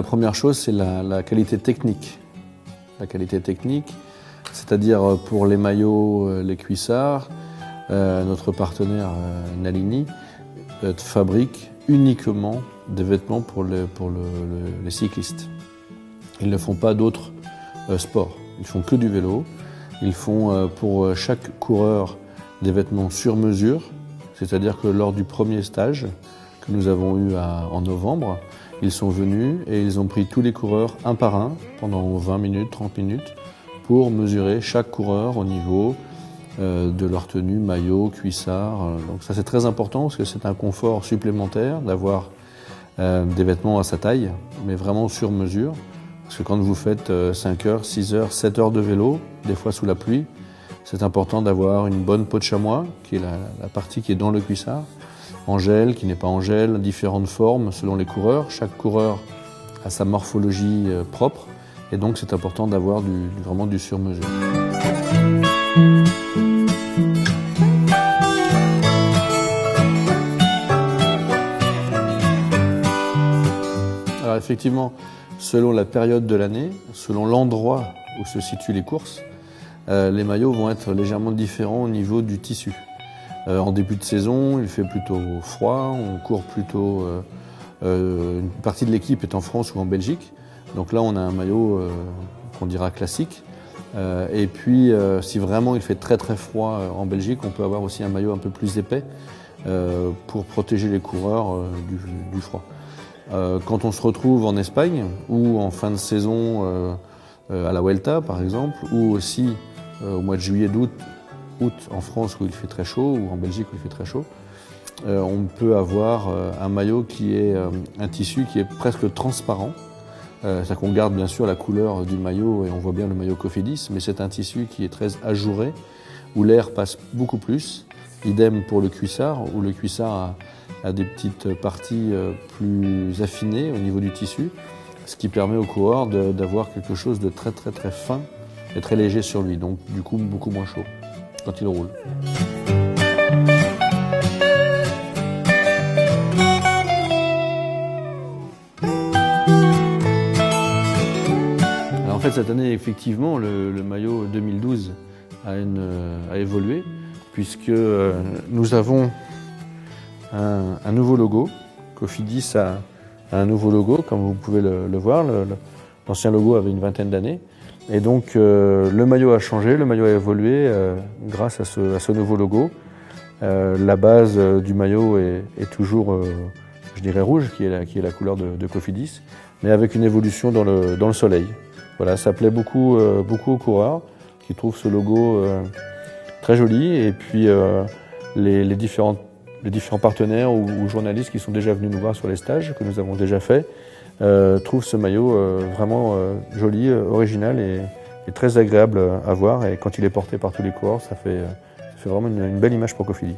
première chose, c'est la qualité technique. La qualité technique, c'est-à-dire pour les maillots, les cuissards, notre partenaire Nalini fabrique uniquement des vêtements pour les cyclistes. Ils ne font pas d'autres sports. Ils font que du vélo. Ils font pour chaque coureur des vêtements sur mesure, c'est-à-dire que lors du premier stage que nous avons eu en novembre, ils sont venus et ils ont pris tous les coureurs un par un pendant 20 minutes, 30 minutes pour mesurer chaque coureur au niveau de leur tenue, maillot, cuissard. Donc ça c'est très important parce que c'est un confort supplémentaire d'avoir des vêtements à sa taille, mais vraiment sur mesure. Parce que quand vous faites 5 heures, 6 heures, 7 heures de vélo, des fois sous la pluie, c'est important d'avoir une bonne peau de chamois, qui est la partie qui est dans le cuissard, en gel, qui n'est pas en gel, différentes formes selon les coureurs. Chaque coureur a sa morphologie propre, et donc c'est important d'avoir vraiment du sur-mesure. Alors effectivement, selon la période de l'année, selon l'endroit où se situent les courses, les maillots vont être légèrement différents au niveau du tissu. En début de saison, il fait plutôt froid, on court plutôt... une partie de l'équipe est en France ou en Belgique, donc là on a un maillot qu'on dira classique. Et puis si vraiment il fait très très froid en Belgique, on peut avoir aussi un maillot un peu plus épais pour protéger les coureurs du froid. Quand on se retrouve en Espagne ou en fin de saison à la Vuelta par exemple, ou aussi au mois de juillet, d'août en France où il fait très chaud, ou en Belgique où il fait très chaud, on peut avoir un maillot qui est un tissu qui est presque transparent. C'est-à-dire qu'on garde bien sûr la couleur du maillot et on voit bien le maillot Cofidis, mais c'est un tissu qui est très ajouré, où l'air passe beaucoup plus. Idem pour le cuissard, où le cuissard a des petites parties plus affinées au niveau du tissu, ce qui permet au coureur d'avoir quelque chose de très très très fin et très léger sur lui, donc du coup beaucoup moins chaud quand il roule. Alors en fait cette année effectivement le maillot 2012 a évolué puisque nous avons un nouveau logo. Cofidis a un nouveau logo comme vous pouvez le voir. L'ancien logo avait une vingtaine d'années. Et donc le maillot a changé, le maillot a évolué grâce à ce nouveau logo. La base du maillot est toujours, je dirais, rouge, qui est la couleur de Cofidis, mais avec une évolution dans le soleil. Voilà, ça plaît beaucoup aux coureurs qui trouvent ce logo très joli. Et puis les différents partenaires ou journalistes qui sont déjà venus nous voir sur les stages que nous avons déjà faits trouve ce maillot vraiment joli, original et très agréable à voir. Et quand il est porté par tous les coureurs, ça fait vraiment une belle image pour Cofidis.